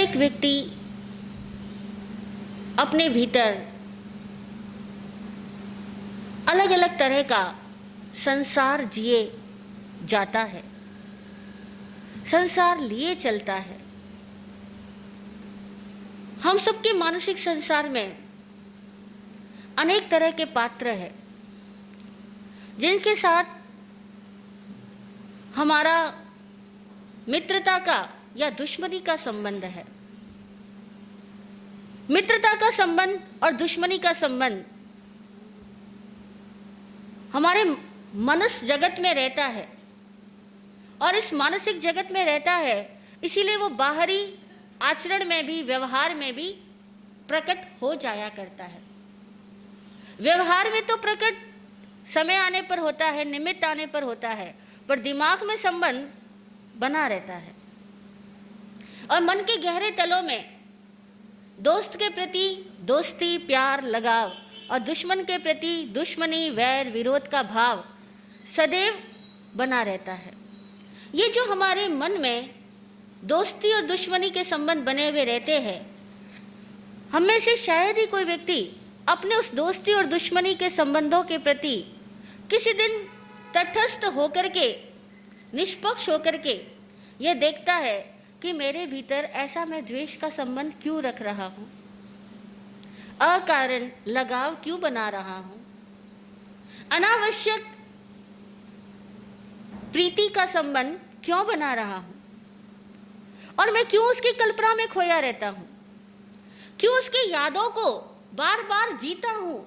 एक व्यक्ति अपने भीतर अलग अलग तरह का संसार जिए जाता है, संसार लिए चलता है। हम सबके मानसिक संसार में अनेक तरह के पात्र हैं जिनके साथ हमारा मित्रता का या दुश्मनी का संबंध है। मित्रता का संबंध और दुश्मनी का संबंध हमारे मनस जगत में रहता है और इस मानसिक जगत में रहता है, इसीलिए वो बाहरी आचरण में भी, व्यवहार में भी प्रकट हो जाया करता है। व्यवहार में तो प्रकट समय आने पर होता है, निमित्त आने पर होता है, पर दिमाग में संबंध बना रहता है। और मन के गहरे तलों में दोस्त के प्रति दोस्ती, प्यार, लगाव और दुश्मन के प्रति दुश्मनी, वैर, विरोध का भाव सदैव बना रहता है। ये जो हमारे मन में दोस्ती और दुश्मनी के संबंध बने हुए रहते हैं, हम में से शायद ही कोई व्यक्ति अपने उस दोस्ती और दुश्मनी के संबंधों के प्रति किसी दिन तटस्थ होकर के, निष्पक्ष होकर के यह देखता है कि मेरे भीतर ऐसा मैं द्वेष का संबंध क्यों रख रहा हूँ, अकारण लगाव क्यों बना रहा हूँ, अनावश्यक प्रीति का संबंध क्यों बना रहा हूँ, और मैं क्यों उसकी कल्पना में खोया रहता हूँ, क्यों उसकी यादों को बार बार जीता हूँ,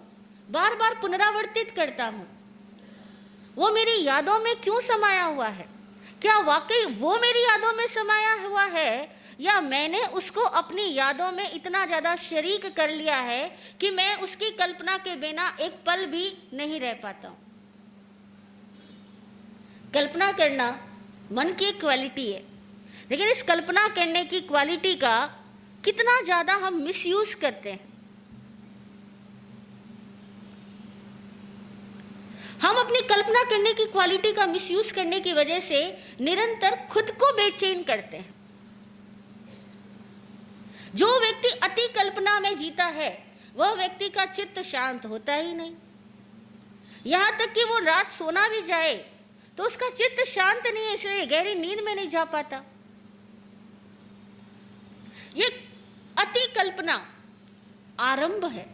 बार बार पुनरावर्तित करता हूँ। वो मेरी यादों में क्यों समाया हुआ है? क्या वाकई वो मेरी यादों में समाया हुआ है, या मैंने उसको अपनी यादों में इतना ज़्यादा शरीक कर लिया है कि मैं उसकी कल्पना के बिना एक पल भी नहीं रह पाता हूँ। कल्पना करना मन की एक क्वालिटी है, लेकिन इस कल्पना करने की क्वालिटी का कितना ज़्यादा हम मिसयूज करते हैं। हम अपनी कल्पना करने की क्वालिटी का मिसयूज करने की वजह से निरंतर खुद को बेचैन करते हैं। जो व्यक्ति अति कल्पना में जीता है, वह व्यक्ति का चित्त शांत होता ही नहीं। यहां तक कि वो रात सोना भी जाए तो उसका चित्त शांत नहीं है, इसलिए गहरी नींद में नहीं जा पाता। ये अति कल्पना आरंभ है,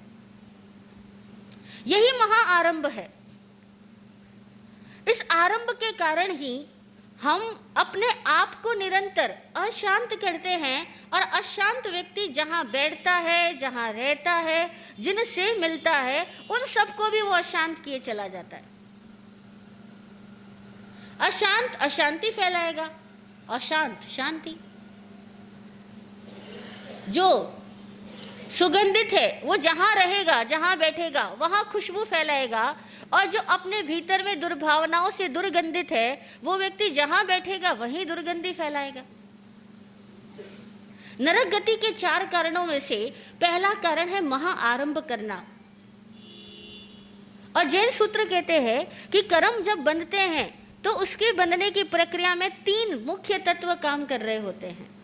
यही महाआरंभ है। इस आरंभ के कारण ही हम अपने आप को निरंतर अशांत करते हैं, और अशांत व्यक्ति जहाँ बैठता है, जहाँ रहता है, जिनसे मिलता है, उन सबको भी वो अशांत किए चला जाता है। अशांत अशांति फैलाएगा, अशांत शांति। जो सुगंधित है वो जहाँ रहेगा, जहाँ बैठेगा, वहाँ खुशबू फैलाएगा, और जो अपने भीतर में दुर्भावनाओं से दुर्गंधित है, वो व्यक्ति जहाँ बैठेगा वहीं दुर्गंधि फैलाएगा। नरक गति के 4 कारणों में से पहला कारण है महाआरंभ करना। और जैन सूत्र कहते हैं कि कर्म जब बनते हैं तो उसके बनने की प्रक्रिया में 3 मुख्य तत्व काम कर रहे होते हैं।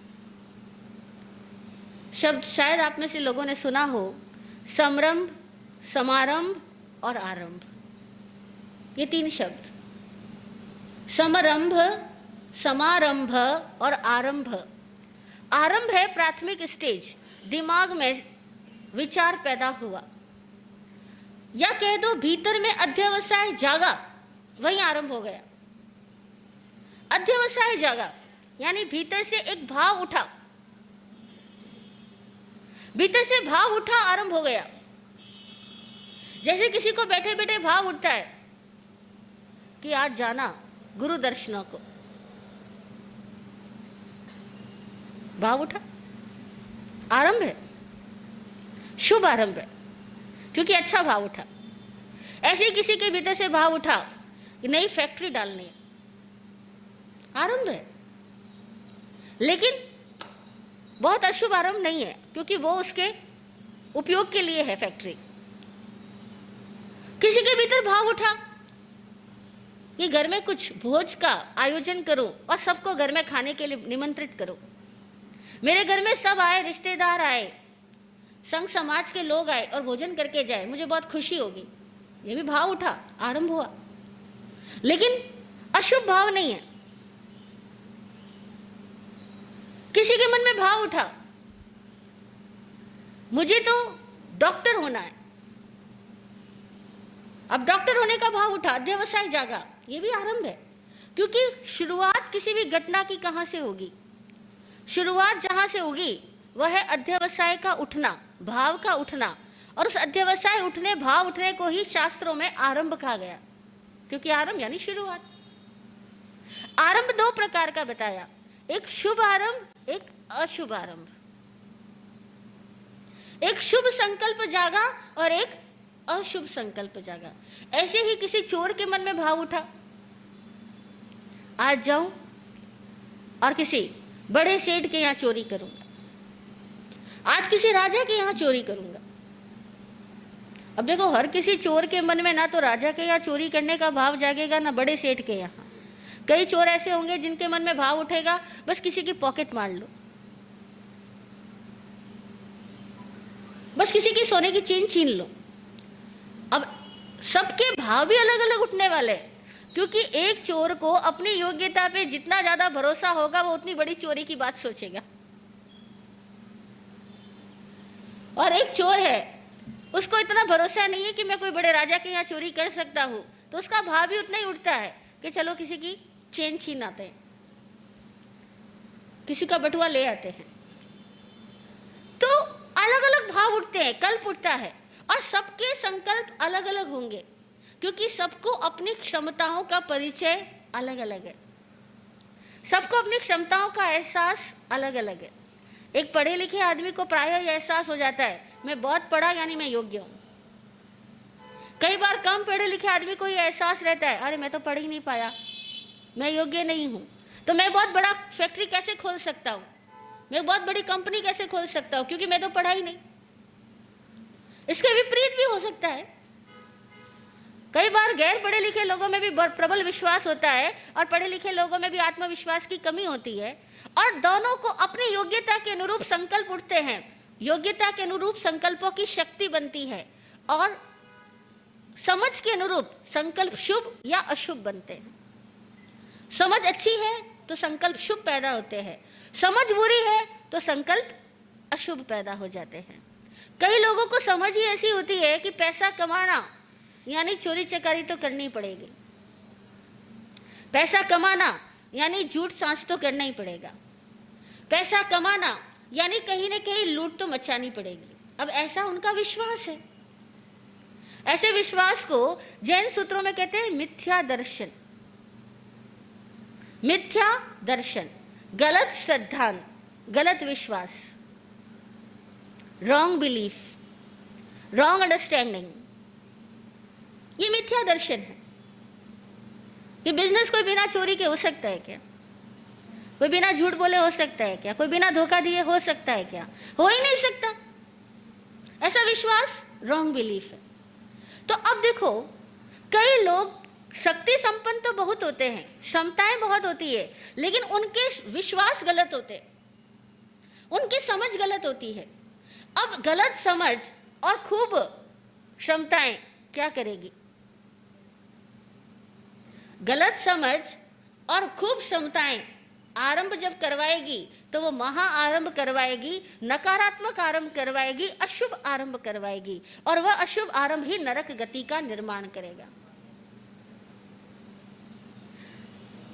शब्द शायद आप में से लोगों ने सुना हो, समरंभ, समारंभ और आरंभ। ये 3 शब्द, समरंभ, समारंभ और आरंभ। आरंभ है प्राथमिक स्टेज, दिमाग में विचार पैदा हुआ, या कह दो भीतर में अध्यवसाय जागा, वही आरंभ हो गया। अध्यवसाय जागा यानी भीतर से एक भाव उठा, भीतर से भाव उठा, आरंभ हो गया। जैसे किसी को बैठे बैठे भाव उठता है कि आज जाना गुरु दर्शनों को, भाव उठा, आरंभ है, शुभ आरंभ है, क्योंकि अच्छा भाव उठा। ऐसे ही किसी के भीतर से भाव उठा कि नई फैक्ट्री डालनी है, आरंभ है, लेकिन बहुत अशुभ आरंभ नहीं है, क्योंकि वो उसके उपयोग के लिए है फैक्ट्री। किसी के भीतर भाव उठा कि घर में कुछ भोज का आयोजन करो और सबको घर में खाने के लिए निमंत्रित करो। मेरे घर में सब आए, रिश्तेदार आए, संघ समाज के लोग आए और भोजन करके जाए, मुझे बहुत खुशी होगी। ये भी भाव उठा, आरंभ हुआ, लेकिन अशुभ भाव नहीं है। किसी के मन में भाव उठा, मुझे तो डॉक्टर होना है। अब डॉक्टर होने का भाव उठा, अध्यवसाय जागा, ये भी आरंभ है। क्योंकि शुरुआत किसी भी घटना की कहां से होगी? शुरुआत जहां से होगी वह है अध्यवसाय का उठना, भाव का उठना। और उस अध्यवसाय उठने, भाव उठने को ही शास्त्रों में आरंभ कहा गया, क्योंकि आरंभ यानी शुरुआत। आरंभ दो प्रकार का बताया, एक शुभ आरंभ, एक अशुभ आरंभ। एक शुभ संकल्प जागा और एक अशुभ संकल्प जागा। ऐसे ही किसी चोर के मन में भाव उठा, आज जाऊं और किसी बड़े सेठ के यहां चोरी करूंगा, आज किसी राजा के यहां चोरी करूंगा। अब देखो, हर किसी चोर के मन में ना तो राजा के यहां चोरी करने का भाव जागेगा, ना बड़े सेठ के यहां। कई चोर ऐसे होंगे जिनके मन में भाव उठेगा, बस किसी की पॉकेट मार लो, बस किसी की सोने की चेन छीन लो। अब सबके भाव भी अलग अलग उठने वाले, क्योंकि एक चोर को अपनी योग्यता पे जितना ज्यादा भरोसा होगा वो उतनी बड़ी चोरी की बात सोचेगा। और एक चोर है, उसको इतना भरोसा नहीं है कि मैं कोई बड़े राजा के यहाँ चोरी कर सकता हूँ, तो उसका भाव भी उतना ही उठता है कि चलो किसी की चेन छीन आते हैं, किसी का बटुआ ले आते हैं। तो अलग अलग भाव उठते हैं, कल्प उठता है, और सबके संकल्प अलग अलग होंगे, क्योंकि सबको अपनी क्षमताओं का परिचय अलग अलग है, सबको अपनी क्षमताओं का एहसास अलग अलग है। एक पढ़े लिखे आदमी को प्रायः यह एहसास हो जाता है, मैं बहुत पढ़ा यानी मैं योग्य हूं। कई बार कम पढ़े लिखे आदमी को यह एहसास रहता है, अरे मैं तो पढ़ ही नहीं पाया, मैं योग्य नहीं हूं, तो मैं बहुत बड़ा फैक्ट्री कैसे खोल सकता हूं, मैं बहुत बड़ी कंपनी कैसे खोल सकता हूं, क्योंकि मैं तो पढ़ा ही नहीं। इसके विपरीत भी हो सकता है। कई बार गैर पढ़े लिखे लोगों में भी प्रबल विश्वास होता है और पढ़े लिखे लोगों में भी आत्मविश्वास की कमी होती है, और दोनों को अपनी योग्यता के अनुरूप संकल्प उठते हैं। योग्यता के अनुरूप संकल्पों की शक्ति बनती है, और समझ के अनुरूप संकल्प शुभ या अशुभ बनते हैं। समझ अच्छी है तो संकल्प शुभ पैदा होते हैं, समझ बुरी है तो संकल्प अशुभ पैदा हो जाते हैं। कई लोगों को समझ ही ऐसी होती है कि पैसा कमाना यानी चोरी चकारी तो करनी पड़ेगी, पैसा कमाना यानी झूठ सांस तो करना ही पड़ेगा, पैसा कमाना यानी कहीं ना कहीं लूट तो मचानी पड़ेगी। अब ऐसा उनका विश्वास है। ऐसे विश्वास को जैन सूत्रों में कहते हैं मिथ्या दर्शन। मिथ्या दर्शन, गलत श्रद्धान, गलत विश्वास, रॉन्ग बिलीफ, रॉन्ग अंडरस्टैंडिंग, ये मिथ्या दर्शन है। कि बिजनेस कोई बिना चोरी के हो सकता है क्या? कोई बिना झूठ बोले हो सकता है क्या? कोई बिना धोखा दिए हो सकता है क्या? हो ही नहीं सकता। ऐसा विश्वास रॉन्ग बिलीफ है। तो अब देखो, कई लोग शक्ति संपन्न तो बहुत होते हैं, क्षमताएं बहुत होती है, लेकिन उनके विश्वास गलत होते, उनकी समझ गलत होती है। अब गलत समझ और खूब क्षमताएं क्या करेगी? गलत समझ और खूब क्षमताएं आरंभ जब करवाएगी तो वो महा आरंभ करवाएगी, नकारात्मक आरंभ करवाएगी, अशुभ आरंभ करवाएगी, और वह अशुभ आरंभ ही नरक गति का निर्माण करेगा।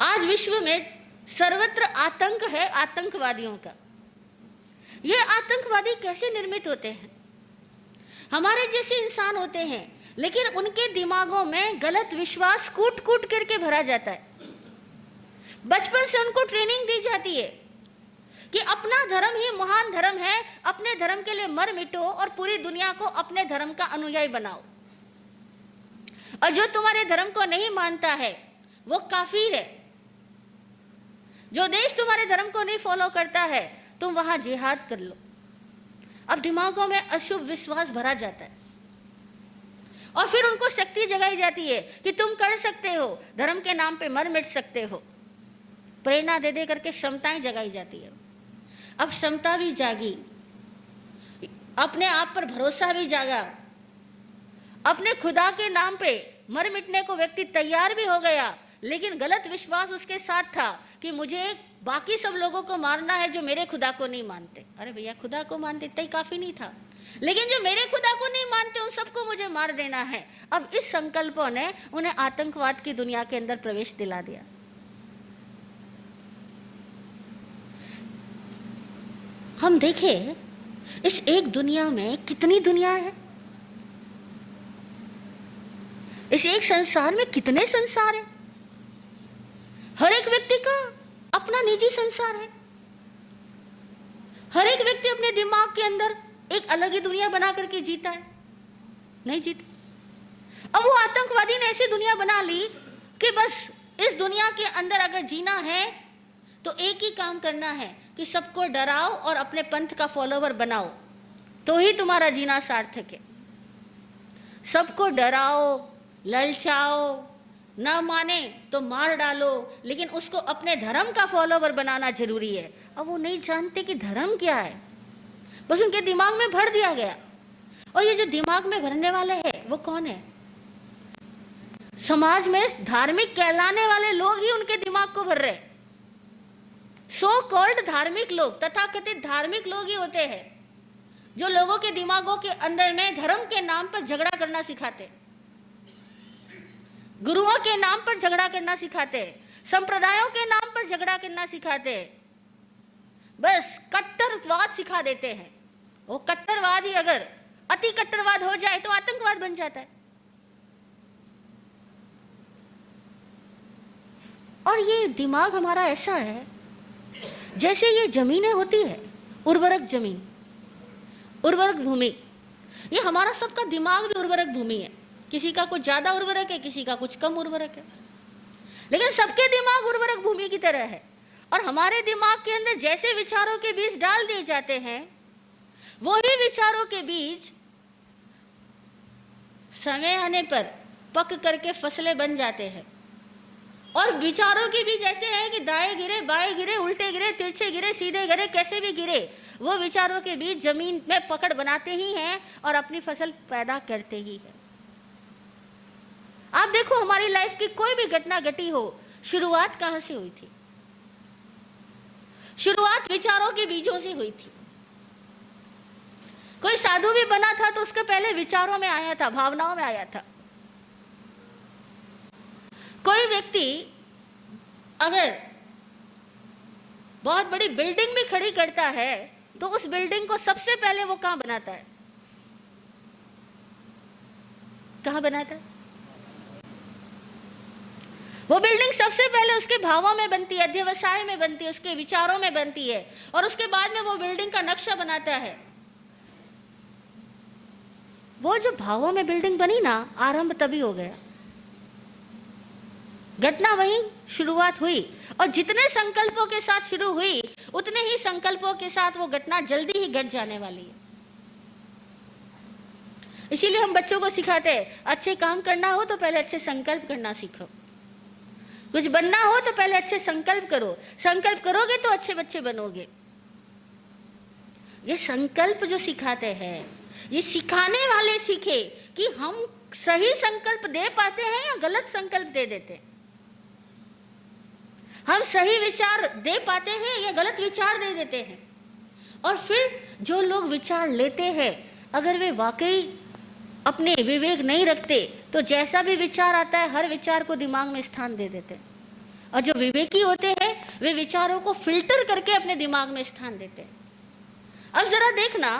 आज विश्व में सर्वत्र आतंक है आतंकवादियों का। ये आतंकवादी कैसे निर्मित होते हैं? हमारे जैसे इंसान होते हैं, लेकिन उनके दिमागों में गलत विश्वास कूट कूट करके भरा जाता है। बचपन से उनको ट्रेनिंग दी जाती है कि अपना धर्म ही महान धर्म है, अपने धर्म के लिए मर मिटो और पूरी दुनिया को अपने धर्म का अनुयायी बनाओ, और जो तुम्हारे धर्म को नहीं मानता है वो काफिर है। जो देश तुम्हारे धर्म को नहीं फॉलो करता है तुम वहां जिहाद कर लो। अब दिमागों में अशुभ विश्वास भरा जाता है, और फिर उनको शक्ति जगाई जाती है कि तुम कर सकते हो, धर्म के नाम पे मर मिट सकते हो। प्रेरणा दे दे करके क्षमताएं जगाई जाती है। अब क्षमता भी जागी, अपने आप पर भरोसा भी जागा, अपने खुदा के नाम पे मर मिटने को व्यक्ति तैयार भी हो गया, लेकिन गलत विश्वास उसके साथ था कि मुझे बाकी सब लोगों को मारना है जो मेरे खुदा को नहीं मानते। अरे भैया, खुदा को मानते इतना ही काफी नहीं था, लेकिन जो मेरे खुदा को नहीं मानते उन सबको मुझे मार देना है। अब इस संकल्पों ने उन्हें आतंकवाद की दुनिया के अंदर प्रवेश दिला दिया। हम देखें इस एक दुनिया में कितनी दुनिया है, इस एक संसार में कितने संसार हैं। हर एक व्यक्ति का अपना निजी संसार है, हर एक व्यक्ति अपने दिमाग के अंदर एक अलग ही दुनिया बना करके जीता है, नहीं जीता। अब वो आतंकवादी ने ऐसी दुनिया बना ली कि बस इस दुनिया के अंदर अगर जीना है तो एक ही काम करना है कि सबको डराओ और अपने पंथ का फॉलोवर बनाओ, तो ही तुम्हारा जीना सार्थक है। सबको डराओ, ललचाओ, ना माने तो मार डालो, लेकिन उसको अपने धर्म का फॉलोवर बनाना जरूरी है। अब वो नहीं जानते कि धर्म क्या है, बस उनके दिमाग में भर दिया गया। और ये जो दिमाग में भरने वाले हैं वो कौन है? समाज में धार्मिक कहलाने वाले लोग ही उनके दिमाग को भर रहे। सो कॉल्ड धार्मिक लोग, तथाकथित धार्मिक लोग ही होते हैं जो लोगों के दिमागों के अंदर में धर्म के नाम पर झगड़ा करना सिखाते, गुरुओं के नाम पर झगड़ा करना सिखाते, संप्रदायों के नाम पर झगड़ा करना सिखाते, बस कट्टरवाद सिखा देते हैं। वो कट्टरवाद ही अगर अति कट्टरवाद हो जाए तो आतंकवाद बन जाता है। और ये दिमाग हमारा ऐसा है जैसे ये जमीनें होती है, उर्वरक जमीन, उर्वरक भूमि। ये हमारा सबका दिमाग भी उर्वरक भूमि है। किसी का कुछ ज्यादा उर्वरक है, किसी का कुछ कम उर्वरक है, लेकिन सबके दिमाग उर्वरक भूमि की तरह है। और हमारे दिमाग के अंदर जैसे विचारों के बीज डाल दिए जाते हैं, वही विचारों के बीज समय आने पर पक करके फसलें बन जाते हैं। और विचारों के बीज ऐसे हैं कि दाएं गिरे, बाएं गिरे, उल्टे गिरे, तिरछे गिरे, सीधे गिरे, कैसे भी गिरे, वो विचारों के बीज जमीन में पकड़ बनाते ही हैं और अपनी फसल पैदा करते ही हैं। आप देखो हमारी लाइफ की कोई भी घटना घटी हो, शुरुआत कहां से हुई थी? शुरुआत विचारों के बीजों से हुई थी। कोई साधु भी बना था तो उसके पहले विचारों में आया था, भावनाओं में आया था। कोई व्यक्ति अगर बहुत बड़ी बिल्डिंग भी खड़ी करता है तो उस बिल्डिंग को सबसे पहले वो कहां बनाता है? कहां बनाता है? वो बिल्डिंग सबसे पहले उसके भावों में बनती है, अध्यवसाय में बनती है, उसके विचारों में बनती है, और उसके बाद में वो बिल्डिंग का नक्शा बनाता है। वो जो भावों में बिल्डिंग बनी ना, आरंभ तभी हो गया। घटना वहीं शुरुआत हुई, और जितने संकल्पों के साथ शुरू हुई उतने ही संकल्पों के साथ वो घटना जल्दी ही घट जाने वाली है। इसीलिए हम बच्चों को सिखाते हैं, अच्छे काम करना हो तो पहले अच्छे संकल्प करना सीखो, कुछ बनना हो तो पहले अच्छे संकल्प करो, संकल्प करोगे तो अच्छे बच्चे बनोगे। ये संकल्प जो सिखाते हैं, ये सिखाने वाले सीखे कि हम सही संकल्प दे पाते हैं या गलत संकल्प दे देते हैं, हम सही विचार दे पाते हैं या गलत विचार दे देते हैं। और फिर जो लोग विचार लेते हैं, अगर वे वाकई अपने विवेक नहीं रखते तो जैसा भी विचार आता है हर विचार को दिमाग में स्थान दे देते हैं। और जो विवेकी होते हैं वे विचारों को फिल्टर करके अपने दिमाग में स्थान देते हैं। अब जरा देखना,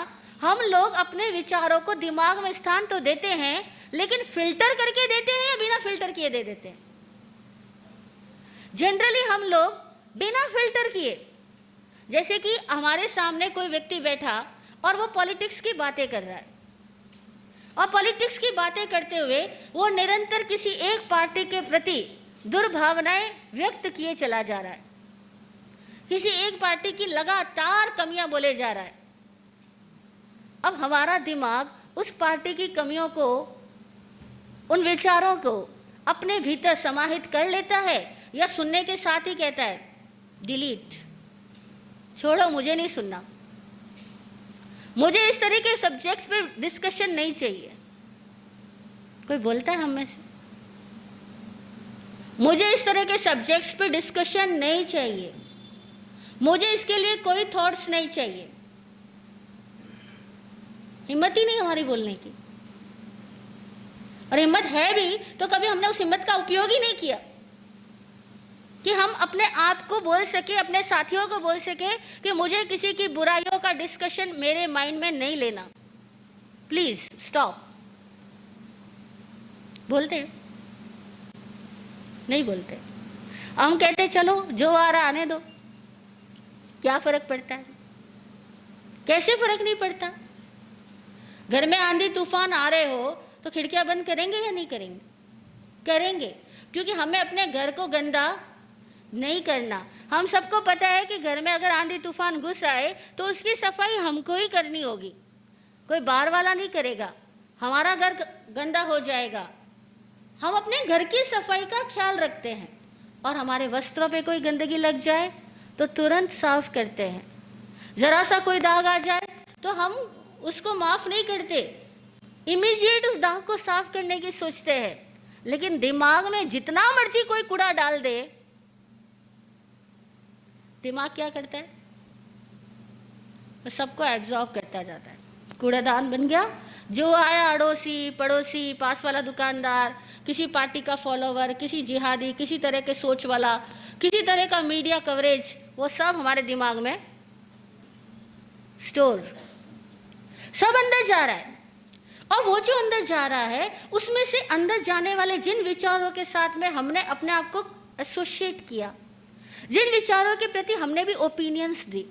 हम लोग अपने विचारों को दिमाग में स्थान तो देते हैं, लेकिन फिल्टर करके देते हैं या बिना फिल्टर किए दे देते हैं? जनरली हम लोग बिना फिल्टर किए, जैसे कि हमारे सामने कोई व्यक्ति बैठा और वो पॉलिटिक्स की बातें कर रहा है, और पॉलिटिक्स की बातें करते हुए वो निरंतर किसी एक पार्टी के प्रति दुर्भावनाएं व्यक्त किए चला जा रहा है, किसी एक पार्टी की लगातार कमियां बोले जा रहा है। अब हमारा दिमाग उस पार्टी की कमियों को, उन विचारों को अपने भीतर समाहित कर लेता है, या सुनने के साथ ही कहता है डिलीट, छोड़ो, मुझे नहीं सुनना। मुझे इस तरह के सब्जेक्ट्स पे डिस्कशन नहीं चाहिए। कोई बोलता है हम में से? मुझे इस तरह के सब्जेक्ट्स पे डिस्कशन नहीं चाहिए। मुझे इसके लिए कोई थॉट्स नहीं चाहिए। हिम्मत ही नहीं हमारी बोलने की, और हिम्मत है भी तो कभी हमने उस हिम्मत का उपयोग ही नहीं किया कि हम अपने आप को बोल सके, अपने साथियों को बोल सके कि मुझे किसी की बुराइयों का डिस्कशन मेरे माइंड में नहीं लेना, प्लीज स्टॉप। बोलते हैं? नहीं बोलते। हम कहते चलो जो आ रहा आने दो, क्या फर्क पड़ता है? कैसे फर्क नहीं पड़ता? घर में आंधी तूफान आ रहे हो तो खिड़कियां बंद करेंगे या नहीं करेंगे? करेंगे, क्योंकि हमें अपने घर को गंदा नहीं करना। हम सबको पता है कि घर में अगर आंधी तूफान घुस आए तो उसकी सफाई हमको ही करनी होगी, कोई बाहर वाला नहीं करेगा। हमारा घर गंदा हो जाएगा। हम अपने घर की सफाई का ख्याल रखते हैं, और हमारे वस्त्रों पे कोई गंदगी लग जाए तो तुरंत साफ करते हैं। जरा सा कोई दाग आ जाए तो हम उसको माफ नहीं करते, इमीडिएट उस दाग को साफ करने की सोचते हैं। लेकिन दिमाग में जितना मर्जी कोई कूड़ा डाल दे, दिमाग क्या करता है? तो सबको एब्जॉर्ब करता जाता है। कूड़ादान बन गया। जो आया, अड़ोसी पड़ोसी, पास वाला दुकानदार, किसी पार्टी का फॉलोवर, किसी जिहादी, किसी तरह के सोच वाला, किसी तरह का मीडिया कवरेज, वो सब हमारे दिमाग में स्टोर, सब अंदर जा रहा है। और वो जो अंदर जा रहा है, उसमें से अंदर जाने वाले जिन विचारों के साथ में हमने अपने आप को एसोसिएट किया, जिन विचारों के प्रति हमने भी ओपिनियंस दी,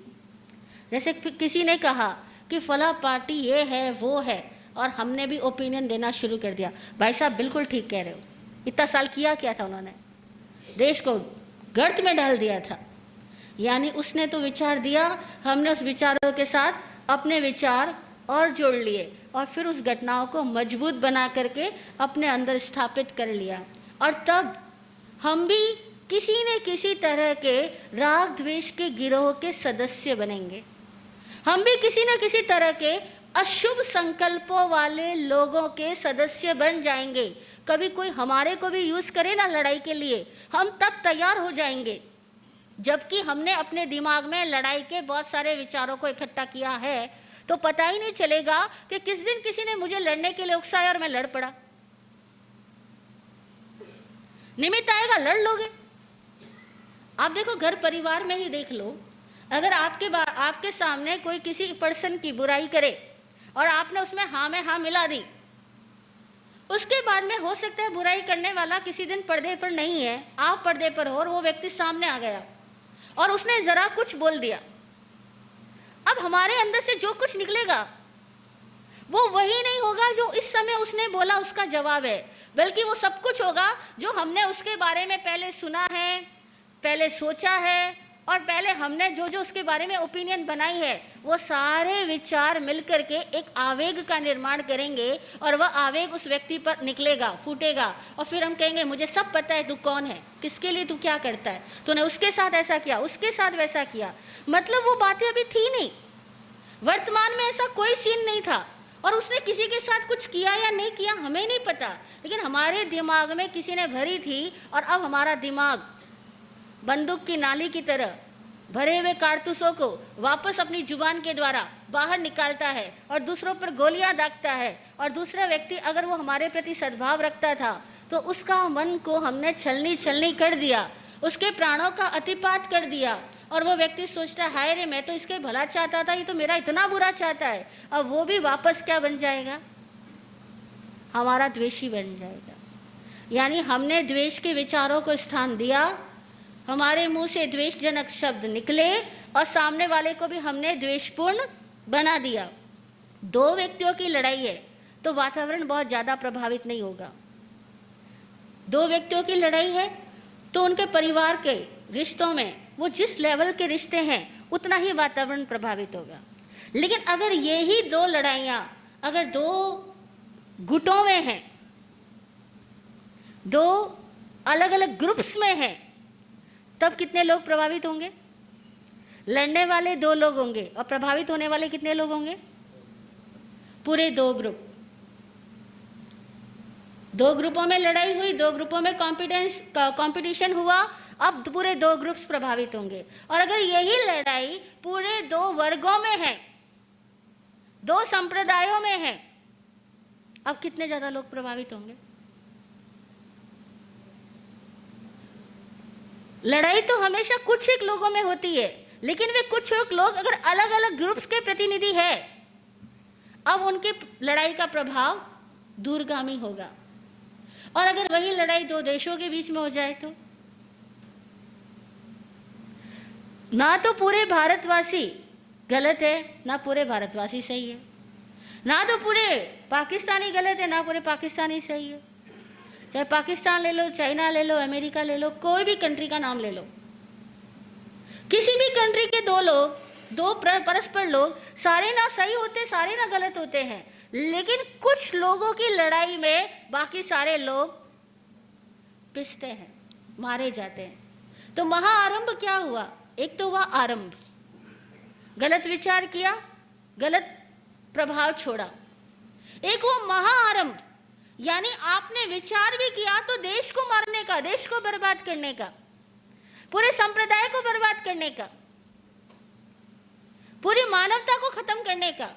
जैसे किसी ने कहा कि फला पार्टी ये है वो है, और हमने भी ओपिनियन देना शुरू कर दिया। भाई साहब बिल्कुल ठीक कह रहे हो। इतना साल किया क्या था उन्होंने? देश को गर्त में डाल दिया था। यानी उसने तो विचार दिया, हमने उस विचारों के साथ अपने विचार और जोड़ लिए, और फिर उस घटनाओं को मजबूत बना करके अपने अंदर स्थापित कर लिया। और तब हम भी किसी न किसी तरह के राग द्वेष के गिरोह के सदस्य बनेंगे। हम भी किसी न किसी तरह के अशुभ संकल्पों वाले लोगों के सदस्य बन जाएंगे। कभी कोई हमारे को भी यूज करे ना लड़ाई के लिए, हम तब तैयार हो जाएंगे, जबकि हमने अपने दिमाग में लड़ाई के बहुत सारे विचारों को इकट्ठा किया है। तो पता ही नहीं चलेगा कि किस दिन किसी ने मुझे लड़ने के लिए उकसाया और मैं लड़ पड़ा। निमित्त आएगा, लड़ लोगे। आप देखो, घर परिवार में ही देख लो, अगर आपके सामने कोई किसी पर्सन की बुराई करे और आपने उसमें हाँ में हाँ मिला दी, उसके बाद में हो सकता है बुराई करने वाला किसी दिन पर्दे पर नहीं है, आप पर्दे पर हो, और वो व्यक्ति सामने आ गया और उसने जरा कुछ बोल दिया। अब हमारे अंदर से जो कुछ निकलेगा वो वही नहीं होगा जो इस समय उसने बोला उसका जवाब है, बल्कि वो सब कुछ होगा जो हमने उसके बारे में पहले सुना है, पहले सोचा है, और पहले हमने जो जो उसके बारे में ओपिनियन बनाई है, वो सारे विचार मिलकर के एक आवेग का निर्माण करेंगे, और वह आवेग उस व्यक्ति पर निकलेगा, फूटेगा, और फिर हम कहेंगे मुझे सब पता है तू कौन है, किसके लिए तू क्या करता है, तूने उसके साथ ऐसा किया, उसके साथ वैसा किया। मतलब वो बातें अभी थी नहीं, वर्तमान में ऐसा कोई सीन नहीं था, और उसने किसी के साथ कुछ किया या नहीं किया हमें नहीं पता, लेकिन हमारे दिमाग में किसी ने भरी थी, और अब हमारा दिमाग बंदूक की नाली की तरह भरे हुए कारतूसों को वापस अपनी जुबान के द्वारा बाहर निकालता है और दूसरों पर गोलियां दागता है। और दूसरा व्यक्ति अगर वो हमारे प्रति सद्भाव रखता था तो उसका मन को हमने छलनी कर दिया, उसके प्राणों का अतिपात कर दिया, और वो व्यक्ति सोचता है हाय रे, मैं तो इसके भला चाहता था, ये तो मेरा इतना बुरा चाहता है। अब वो भी वापस क्या बन जाएगा? हमारा द्वेषी बन जाएगा। यानी हमने द्वेष के विचारों को स्थान दिया, हमारे मुंह से द्वेषजनक शब्द निकले, और सामने वाले को भी हमने द्वेषपूर्ण बना दिया। दो व्यक्तियों की लड़ाई है तो वातावरण बहुत ज़्यादा प्रभावित नहीं होगा। दो व्यक्तियों की लड़ाई है तो उनके परिवार के रिश्तों में वो जिस लेवल के रिश्ते हैं उतना ही वातावरण प्रभावित होगा। लेकिन अगर ये ही दो लड़ाइयाँ अगर दो गुटों में हैं, दो अलग अलग ग्रुप्स में हैं, तब कितने लोग प्रभावित होंगे? लड़ने वाले 2 लोग होंगे और प्रभावित होने वाले कितने लोग होंगे? पूरे 2 ग्रुप। 2 ग्रुपों में लड़ाई हुई, 2 ग्रुपों में कंपटीशन हुआ, अब पूरे 2 ग्रुप्स प्रभावित होंगे। और अगर यही लड़ाई पूरे 2 वर्गों में है, 2 संप्रदायों में है, अब कितने ज्यादा लोग प्रभावित होंगे? लड़ाई तो हमेशा कुछ एक लोगों में होती है, लेकिन वे कुछ एक लोग अगर अलग अलग ग्रुप्स के प्रतिनिधि है, अब उनके लड़ाई का प्रभाव दूरगामी होगा। और अगर वही लड़ाई 2 देशों के बीच में हो जाए तो ना तो पूरे भारतवासी गलत है, ना पूरे भारतवासी सही है, ना तो पूरे पाकिस्तानी गलत है, ना पूरे पाकिस्तानी सही है। चाहे पाकिस्तान ले लो, चाइना ले लो, अमेरिका ले लो, कोई भी कंट्री का नाम ले लो, किसी भी कंट्री के 2 लोग, 2 परस्पर लोग, सारे ना सही होते, सारे ना गलत होते हैं, लेकिन कुछ लोगों की लड़ाई में बाकी सारे लोग पिसते हैं, मारे जाते हैं। तो महाआरंभ क्या हुआ? एक तो हुआ आरंभ, गलत विचार किया, गलत प्रभाव छोड़ा। एक वो महाआरंभ, यानी आपने विचार भी किया तो देश को मारने का, देश को बर्बाद करने का, पूरे संप्रदाय को बर्बाद करने का, पूरी मानवता को खत्म करने का।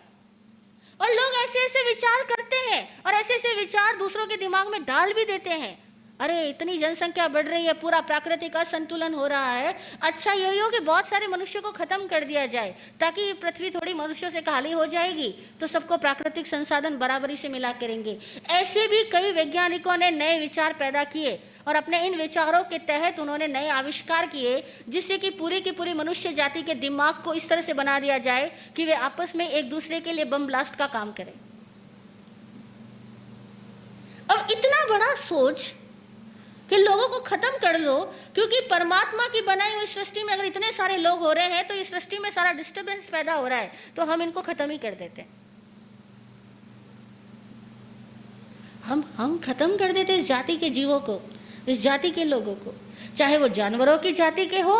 और लोग ऐसे ऐसे विचार करते हैं और ऐसे ऐसे विचार दूसरों के दिमाग में डाल भी देते हैं। अरे इतनी जनसंख्या बढ़ रही है, पूरा प्राकृतिक असंतुलन हो रहा है, अच्छा यही हो कि बहुत सारे मनुष्यों को खत्म कर दिया जाए, ताकि ये पृथ्वी थोड़ी मनुष्यों से खाली हो जाएगी तो सबको प्राकृतिक संसाधन बराबरी से मिला करेंगे। ऐसे भी कई वैज्ञानिकों ने नए विचार पैदा किए और अपने इन विचारों के तहत उन्होंने नए आविष्कार किए, जिससे कि पूरी की पूरी मनुष्य जाति के दिमाग को इस तरह से बना दिया जाए कि वे आपस में एक दूसरे के लिए बम ब्लास्ट का काम करें। अब इतना बड़ा सोच कि लोगों को खत्म कर दो, क्योंकि परमात्मा की बनाई हुई सृष्टि में अगर इतने सारे लोग हो रहे हैं तो इस सृष्टि में सारा डिस्टर्बेंस पैदा हो रहा है, तो हम इनको खत्म ही कर देते हैं। हम खत्म कर देते इस जाति के जीवों को, इस जाति के लोगों को, चाहे वो जानवरों की जाति के हो,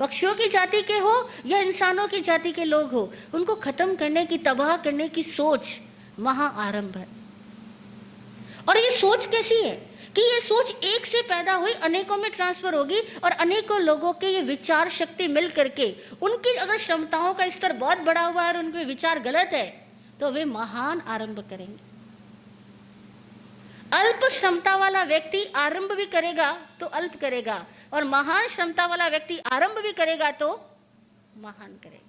पक्षियों की जाति के हो या इंसानों की जाति के लोग हो, उनको खत्म करने की, तबाह करने की सोच महाआरंभ है। और ये सोच कैसी है कि ये सोच एक से पैदा हुई, अनेकों में ट्रांसफर होगी और अनेकों लोगों के ये विचार शक्ति मिल करके, उनकी अगर क्षमताओं का स्तर बहुत बड़ा हुआ है और उनके विचार गलत है तो वे महान आरंभ करेंगे। अल्प क्षमता वाला व्यक्ति आरंभ भी करेगा तो अल्प करेगा, और महान क्षमता वाला व्यक्ति आरंभ भी करेगा तो महान करेगा।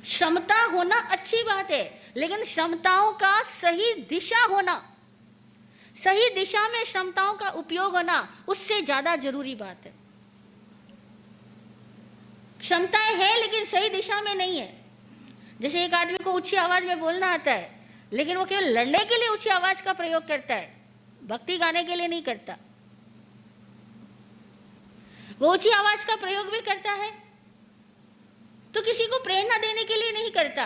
क्षमता होना अच्छी बात है, लेकिन क्षमताओं का सही दिशा होना, सही दिशा में क्षमताओं का उपयोग होना, उससे ज्यादा जरूरी बात है। क्षमताएं हैं लेकिन सही दिशा में नहीं है। जैसे एक आदमी को ऊंची आवाज में बोलना आता है, लेकिन वो केवल लड़ने के लिए ऊंची आवाज का प्रयोग करता है, भक्ति गाने के लिए नहीं करता। वो ऊंची आवाज का प्रयोग भी करता है तो किसी को प्रेरणा देने के लिए नहीं करता,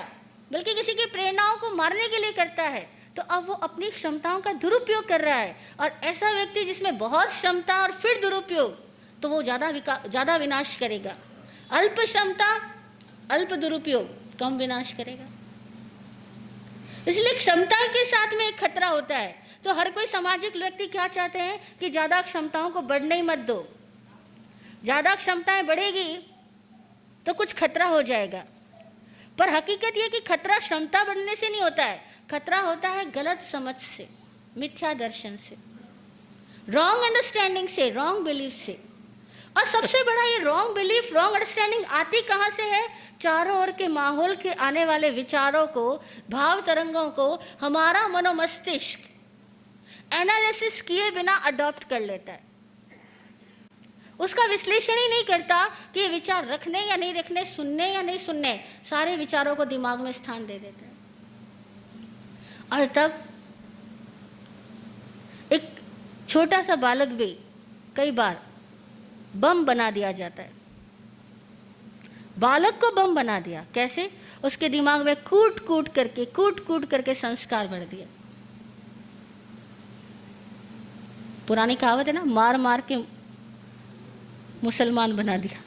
बल्कि किसी की प्रेरणाओं को मारने के लिए करता है। तो अब वो अपनी क्षमताओं का दुरुपयोग कर रहा है। और ऐसा व्यक्ति जिसमें बहुत क्षमता और फिर दुरुपयोग, तो वो ज्यादा विनाश करेगा। अल्प क्षमता, अल्प दुरुपयोग, कम विनाश करेगा। इसलिए क्षमता के साथ में एक खतरा होता है। तो हर कोई सामाजिक व्यक्ति क्या चाहते हैं कि ज्यादा क्षमताओं को बढ़ने ही मत दो। ज्यादा क्षमताएं बढ़ेगी तो कुछ खतरा हो जाएगा। पर हकीकत यह कि खतरा क्षमता बढ़ने से नहीं होता है, खतरा होता है गलत समझ से, मिथ्या दर्शन से, रॉन्ग अंडरस्टैंडिंग से, रॉन्ग बिलीफ से। और सबसे बड़ा ये रॉन्ग बिलीफ, रॉन्ग अंडरस्टैंडिंग आती कहाँ से है? चारों ओर के माहौल के आने वाले विचारों को, भाव तरंगों को हमारा मनोमस्तिष्क एनालिसिस किए बिना अडॉप्ट कर लेता है। उसका विश्लेषण ही नहीं करता कि ये विचार रखने या नहीं रखने, सुनने या नहीं सुनने, सारे विचारों को दिमाग में स्थान दे देता है। और तब एक छोटा सा बालक भी कई बार बम बना दिया जाता है। बालक को बम बना दिया कैसे? उसके दिमाग में कूट कूट करके संस्कार भर दिया। मुसलमान बना दिया।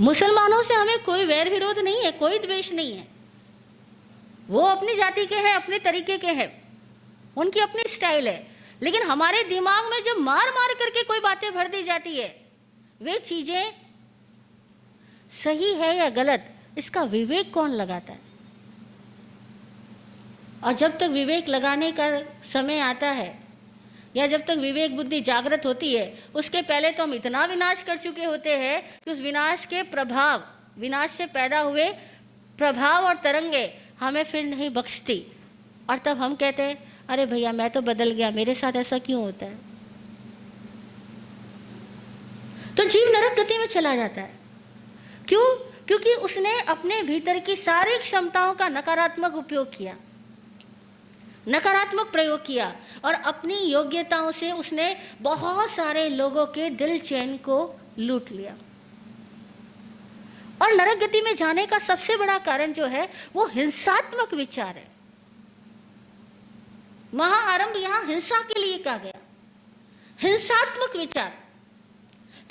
मुसलमानों से हमें कोई वैर विरोध नहीं है, कोई द्वेष नहीं है। वो अपनी जाति के हैं, अपने तरीके के हैं, उनकी अपनी स्टाइल है। लेकिन हमारे दिमाग में जब मार मार करके कोई बातें भर दी जाती है, वे चीजें सही है या गलत, इसका विवेक कौन लगाता है? और जब तक विवेक लगाने का समय आता है या जब तक विवेक बुद्धि जागृत होती है, उसके पहले तो हम इतना विनाश कर चुके होते हैं कि उस विनाश के प्रभाव, विनाश से पैदा हुए प्रभाव और तरंगे हमें फिर नहीं बख्शती। और तब हम कहते हैं, अरे भैया मैं तो बदल गया, मेरे साथ ऐसा क्यों होता है? तो जीव नरक गति में चला जाता है। क्यों? क्योंकि उसने अपने भीतर की सारी क्षमताओं का नकारात्मक उपयोग किया, नकारात्मक प्रयोग किया, और अपनी योग्यताओं से उसने बहुत सारे लोगों के दिल चैन को लूट लिया। और नरक गति में जाने का सबसे बड़ा कारण जो है वो हिंसात्मक विचार है। महाआरंभ यहां हिंसा के लिए कहा गया। हिंसात्मक विचार,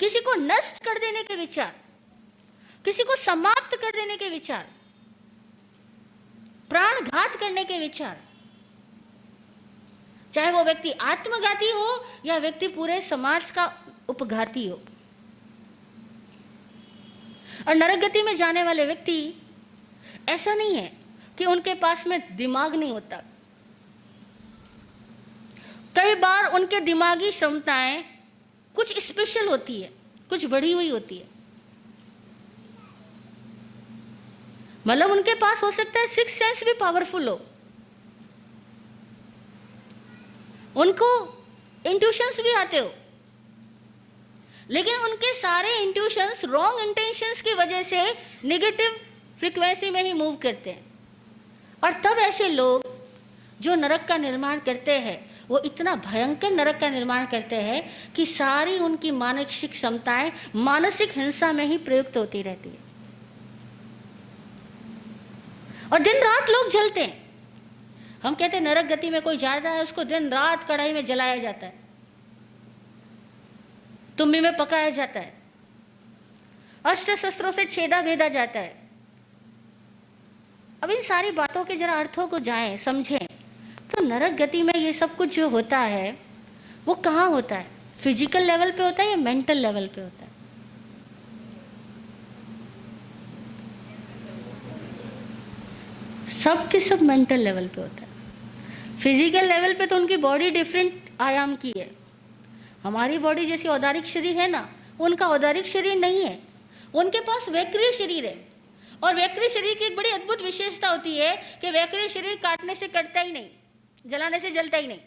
किसी को नष्ट कर देने के विचार, किसी को समाप्त कर देने के विचार, प्राणघात करने के विचार, चाहे वो व्यक्ति आत्मघाती हो या व्यक्ति पूरे समाज का उपघाती हो। और नरक गति में जाने वाले व्यक्ति, ऐसा नहीं है कि उनके पास में दिमाग नहीं होता। कई बार उनके दिमागी क्षमताएं कुछ स्पेशल होती है, कुछ बढ़ी हुई होती है। मतलब उनके पास हो सकता है सिक्स सेंस भी पावरफुल हो, उनको इंट्यूशंस भी आते हो, लेकिन उनके सारे इंट्यूशंस रॉन्ग इंटेंशंस की वजह से नेगेटिव फ्रीक्वेंसी में ही मूव करते हैं। और तब ऐसे लोग जो नरक का निर्माण करते हैं, वो इतना भयंकर नरक का निर्माण करते हैं कि सारी उनकी मानसिक क्षमताएं मानसिक हिंसा में ही प्रयुक्त होती रहती है। और दिन रात लोग जलते हैं। हम कहते हैं नरक गति में कोई जाता है, उसको दिन रात कढ़ाई में जलाया जाता है, तुम्बी में पकाया जाता है, अस्त्र शस्त्रों से छेदा भेदा जाता है। अब इन सारी बातों के जरा अर्थों को जाएं, समझें। तो नरक गति में ये सब कुछ जो होता है वो कहाँ होता है? फिजिकल लेवल पे होता है या मेंटल लेवल पे होता है? सब के सब मेंटल लेवल पे होता है। फिजिकल लेवल पे तो उनकी बॉडी डिफरेंट आयाम की है। हमारी बॉडी जैसी औदारिक शरीर है ना, उनका औदारिक शरीर नहीं है, उनके पास वैक्रिय शरीर है। और वैक्रिय शरीर की एक बड़ी अद्भुत विशेषता होती है कि वैक्रिय शरीर काटने से कटता ही नहीं, जलाने से जलता ही नहीं।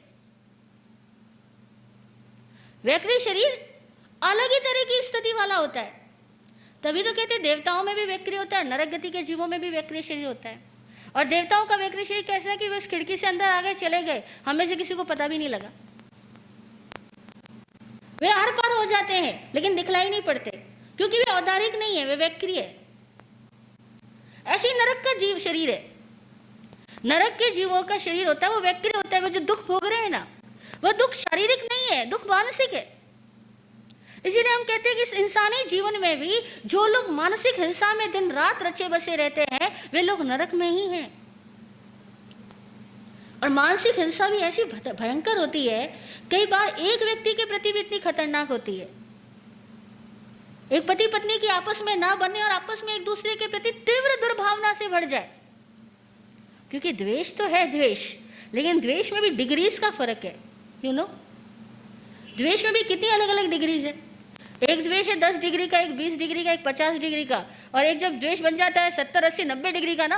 वैक्रिय शरीर अलग ही तरह की स्थिति वाला होता है। तभी तो कहते हैं देवताओं में भी वैक्रिय होता है, नरक गति के जीवों में भी वैक्रिय शरीर होता है। और देवताओं का वैक्रिय शरीर कैसा है कि वे खिड़की से अंदर आ गए, चले गए, हमें से किसी को पता भी नहीं लगा। वे आर पार हो जाते हैं लेकिन दिखलाई नहीं पड़ते, क्योंकि वे औदारिक नहीं है, वे वैक्रिय है। ऐसी नरक का जीव शरीर है। नरक के जीवों का शरीर होता है वो वैक्रिय होता है। वो जो दुख भोग रहे हैं ना, वह दुख शारीरिक नहीं है, दुख मानसिक है। इसीलिए हम कहते हैं कि इस इंसानी जीवन में भी जो लोग मानसिक हिंसा में दिन रात रचे बसे रहते हैं, वे लोग नरक में ही हैं। और मानसिक हिंसा भी ऐसी भयंकर होती है, कई बार एक व्यक्ति के प्रति भी इतनी खतरनाक होती है। एक पति पत्नी की आपस में ना बने और आपस में एक दूसरे के प्रति तीव्र दुर्भावना से भर जाए। क्योंकि द्वेष तो है द्वेष, लेकिन द्वेष में भी डिग्रीज का फर्क है। यू नो, द्वेष में भी कितनी अलग अलग डिग्रीज है। एक द्वेष है 10 डिग्री का, एक 20 डिग्री का, एक 50 डिग्री का, और एक जब द्वेष बन जाता है 70, 80, 90 डिग्री का ना,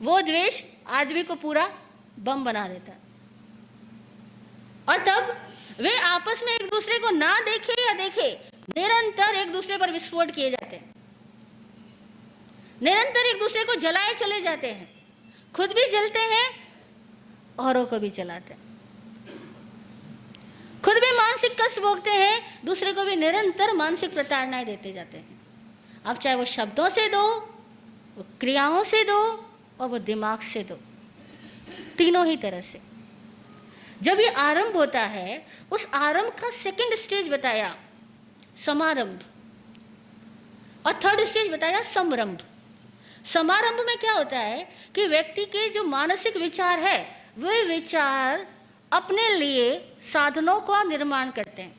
वो द्वेष आदमी को पूरा बम बना देता है। और तब वे आपस में एक दूसरे को ना देखे या देखे, निरंतर एक दूसरे पर विस्फोट किए जाते हैं, निरंतर एक दूसरे को जलाए चले जाते हैं, खुद भी जलते हैं, औरों को भी जलाते हैं, खुद भी मानसिक कष्ट भोगते हैं, दूसरे को भी निरंतर मानसिक प्रताड़नाएं देते जाते हैं। अब चाहे वो शब्दों से दो, वो क्रियाओं से दो, और वो दिमाग से दो, तीनों ही तरह से। जब ये आरंभ होता है, उस आरंभ का सेकंड स्टेज बताया समारंभ, और थर्ड स्टेज बताया समरंभ। समारंभ में क्या होता है कि व्यक्ति के जो मानसिक विचार है, वे विचार अपने लिए साधनों का निर्माण करते हैं।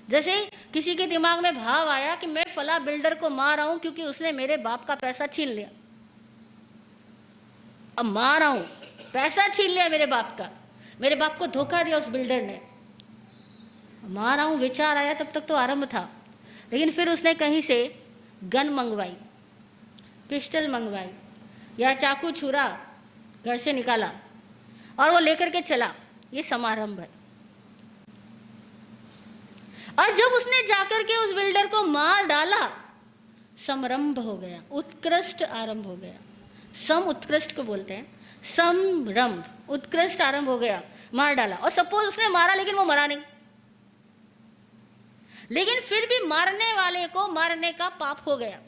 जैसे किसी के दिमाग में भाव आया कि मैं फला बिल्डर को मार रहा हूं क्योंकि उसने मेरे बाप का पैसा छीन लिया। अब मार रहा हूं, पैसा छीन लिया मेरे बाप का, मेरे बाप को धोखा दिया उस बिल्डर ने, मार रहा हूं, विचार आया, तब तक तो आरंभ था। लेकिन फिर उसने कहीं से गन मंगवाई, पिस्टल मंगवाई, या चाकू छुरा घर से निकाला और वो लेकर के चला, ये समारंभ है। और जब उसने जाकर के उस बिल्डर को मार डाला, समरंभ हो गया, उत्कृष्ट आरंभ हो गया। सम उत्कृष्ट को बोलते हैं, समरंभ, उत्कृष्ट आरंभ हो गया, मार डाला। और सपोज उसने मारा लेकिन वो मरा नहीं, लेकिन फिर भी मारने वाले को मारने का पाप हो गया।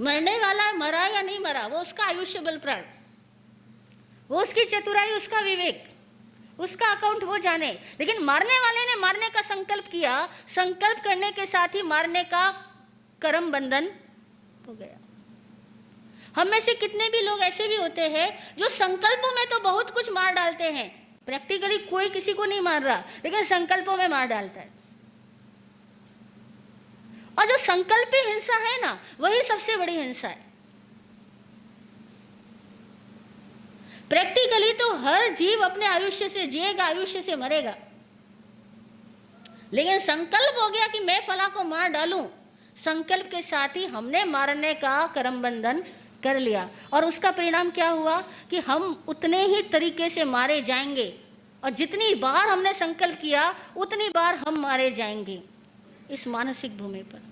मरने वाला मरा या नहीं मरा, वो उसका आयुष्य बल प्राण, वो उसकी चतुराई, उसका विवेक, उसका अकाउंट वो जाने। लेकिन मारने वाले ने मारने का संकल्प किया, संकल्प करने के साथ ही मारने का कर्म बंधन हो गया। हम में से कितने भी लोग ऐसे भी होते हैं जो संकल्पों में तो बहुत कुछ मार डालते हैं, प्रैक्टिकली कोई किसी को नहीं मार रहा, लेकिन संकल्पों में मार डालता है। और जो संकल्पी हिंसा है ना, वही सबसे बड़ी हिंसा है। प्रैक्टिकली तो हर जीव अपने आयुष्य से जिएगा, आयुष्य से मरेगा, लेकिन संकल्प हो गया कि मैं फला को मार डालूं, संकल्प के साथ ही हमने मारने का कर्म बंधन कर लिया। और उसका परिणाम क्या हुआ कि हम उतने ही तरीके से मारे जाएंगे, और जितनी बार हमने संकल्प किया उतनी बार हम मारे जाएंगे इस मानसिक भूमि पर।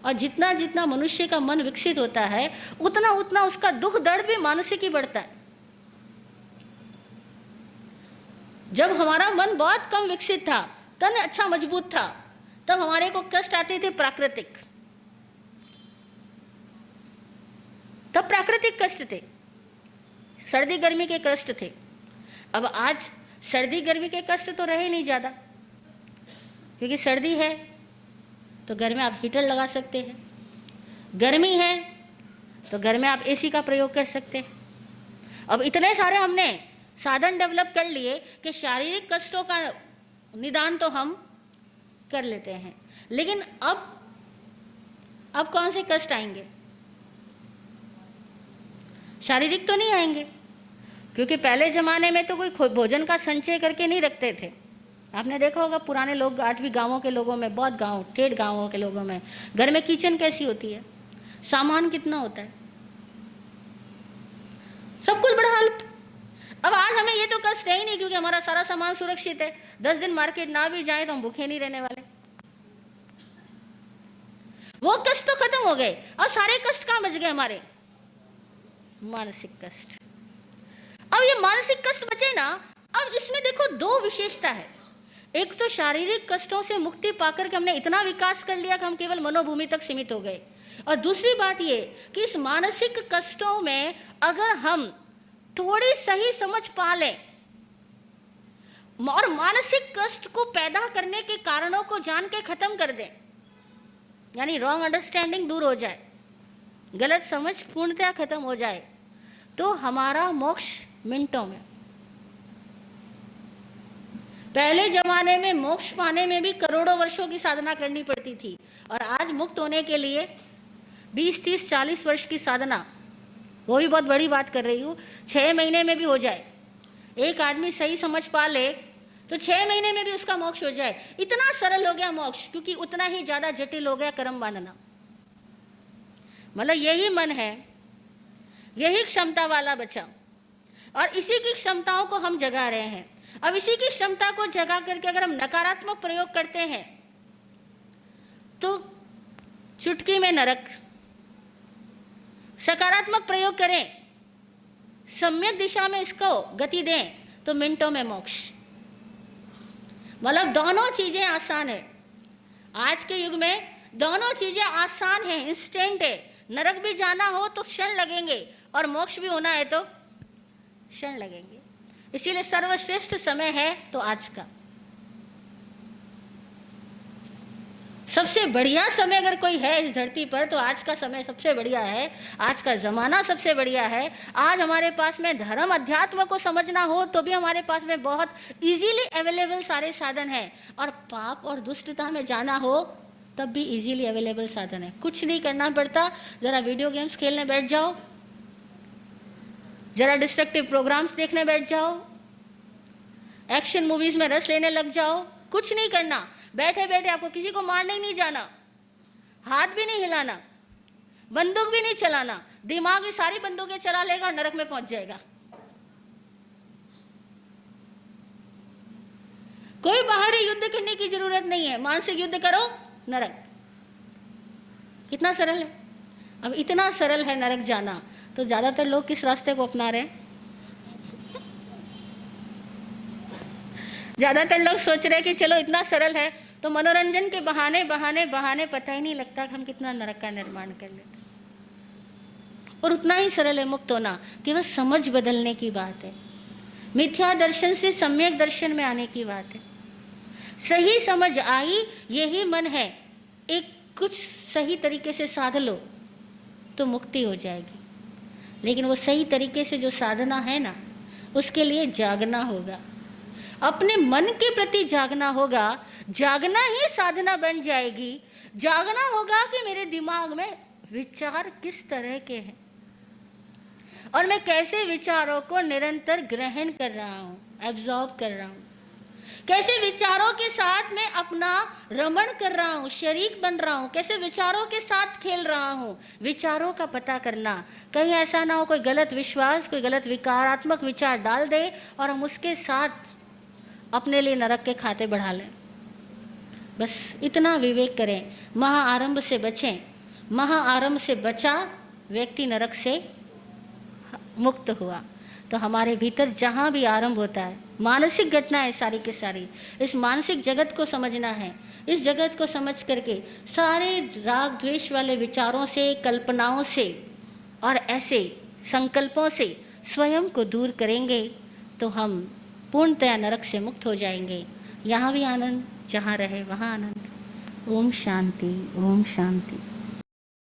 और जितना जितना मनुष्य का मन विकसित होता है, उतना उतना उसका दुख दर्द भी मानसिक ही बढ़ता है। जब हमारा मन बहुत कम विकसित था, तन अच्छा मजबूत था, तब हमारे को कष्ट आते थे प्राकृतिक, तब प्राकृतिक कष्ट थे, सर्दी गर्मी के कष्ट थे। अब आज सर्दी गर्मी के कष्ट तो रहे नहीं ज़्यादा, क्योंकि सर्दी है तो घर में आप हीटर लगा सकते हैं, गर्मी है तो घर में आप एसी का प्रयोग कर सकते हैं। अब इतने सारे हमने साधन डेवलप कर लिए कि शारीरिक कष्टों का निदान तो हम कर लेते हैं, लेकिन अब कौन से कष्ट आएंगे? शारीरिक तो नहीं आएंगे, क्योंकि पहले ज़माने में तो कोई भोजन का संचय करके नहीं रखते थे। आपने देखा होगा पुराने लोग, आज भी गांवों के लोगों में, बहुत गांव ठेठ गांवों के लोगों में घर में किचन कैसी होती है, सामान कितना होता है, सब कुछ बड़ा हेल्प। अब आज हमें ये तो कष्ट है ही नहीं, क्योंकि हमारा सारा सामान सुरक्षित है। 10 दिन मार्केट ना भी जाए तो हम भूखे नहीं रहने वाले। वो कष्ट तो खत्म हो गए, और सारे कष्ट कहाँ बच गए हमारे? मानसिक कष्ट। अब ये मानसिक कष्ट बचे ना, अब इसमें देखो दो विशेषता है। एक तो शारीरिक कष्टों से मुक्ति पाकर के हमने इतना विकास कर लिया कि हम केवल मनोभूमि तक सीमित हो गए, और दूसरी बात ये कि इस मानसिक कष्टों में अगर हम थोड़ी सही समझ पा लें और मानसिक कष्ट को पैदा करने के कारणों को जान के खत्म कर दें, यानी रॉन्ग अंडरस्टैंडिंग दूर हो जाए, गलत समझ पूर्णतः खत्म हो जाए, तो हमारा मोक्ष मिनटों में। पहले जमाने में मोक्ष पाने में भी करोड़ों वर्षों की साधना करनी पड़ती थी, और आज मुक्त होने के लिए 20, 30, 40 वर्ष की साधना, वो भी बहुत बड़ी बात कर रही हूँ, 6 महीने में भी हो जाए। एक आदमी सही समझ पा ले तो 6 महीने में भी उसका मोक्ष हो जाए। इतना सरल हो गया मोक्ष, क्योंकि उतना ही ज़्यादा जटिल हो गया कर्म बांधना। मतलब यही मन है, यही क्षमता वाला बचा, और इसी की क्षमताओं को हम जगा रहे हैं। अब इसी की क्षमता को जगा करके अगर हम नकारात्मक प्रयोग करते हैं तो चुटकी में नरक, सकारात्मक प्रयोग करें, सम्यक दिशा में इसको गति दें तो मिनटों में मोक्ष। मतलब दोनों चीजें आसान है। आज के युग में दोनों चीजें आसान है, इंस्टेंट है। नरक भी जाना हो तो क्षण लगेंगे, और मोक्ष भी होना है तो क्षण लगेंगे। इसीलिए सर्वश्रेष्ठ समय है तो आज का। सबसे बढ़िया समय अगर कोई है इस धरती पर तो आज का समय सबसे बढ़िया है, आज का ज़माना सबसे बढ़िया है। आज हमारे पास में धर्म अध्यात्म को समझना हो तो भी हमारे पास में बहुत इजीली अवेलेबल सारे साधन हैं, और पाप और दुष्टता में जाना हो तब भी इजीली अवेलेबल साधन है। कुछ नहीं करना पड़ता, ज़रा वीडियो गेम्स खेलने बैठ जाओ, ज़रा डिस्ट्रक्टिव प्रोग्राम्स देखने बैठ जाओ, एक्शन मूवीज़ में रस लेने लग जाओ। कुछ नहीं करना, बैठे बैठे आपको किसी को मारने ही नहीं जाना, हाथ भी नहीं हिलाना, बंदूक भी नहीं चलाना। दिमाग की सारी बंदूकें चला लेगा और नरक में पहुंच जाएगा। कोई बाहरी युद्ध करने की जरूरत नहीं है, मानसिक युद्ध करो, नरक। कितना सरल है। अब इतना सरल है नरक जाना, तो ज्यादातर लोग किस रास्ते को अपना रहे हैं? ज्यादातर लोग सोच रहे हैं कि चलो इतना सरल है तो मनोरंजन के बहाने बहाने बहाने पता ही नहीं लगता कि हम कितना नरक का निर्माण कर लेते। और उतना ही सरल है मुक्त होना, केवल समझ बदलने की बात है। मिथ्या दर्शन से सम्यक दर्शन में आने की बात है। सही समझ आई, यही मन है, एक कुछ सही तरीके से साध लो तो मुक्ति हो जाएगी। लेकिन वो सही तरीके से जो साधना है ना, उसके लिए जागना होगा, अपने मन के प्रति जागना होगा। जागना ही साधना बन जाएगी। जागना होगा कि मेरे दिमाग में विचार किस तरह के हैं और मैं कैसे विचारों को निरंतर ग्रहण कर रहा हूँ, एब्जॉर्ब कर रहा हूँ, कैसे विचारों के साथ मैं अपना रमण कर रहा हूँ, शरीक बन रहा हूँ, कैसे विचारों के साथ खेल रहा हूँ। विचारों का पता करना, कहीं ऐसा ना हो कोई गलत विश्वास, कोई गलत विकारात्मक विचार डाल दे और हम उसके साथ अपने लिए नरक के खाते बढ़ा लें। बस इतना विवेक करें, महाआरंभ से बचें। महाआरंभ से बचा व्यक्ति नरक से मुक्त हुआ। तो हमारे भीतर जहाँ भी आरंभ होता है, मानसिक घटना है सारी के सारी, इस मानसिक जगत को समझना है। इस जगत को समझ करके सारे राग द्वेष वाले विचारों से, कल्पनाओं से और ऐसे संकल्पों से स्वयं को दूर करेंगे तो हम पूर्णतया नरक से मुक्त हो जाएंगे। यहाँ भी आनंद, जहाँ रहे वहाँ आनंद। ओम शांति, ओम शांति।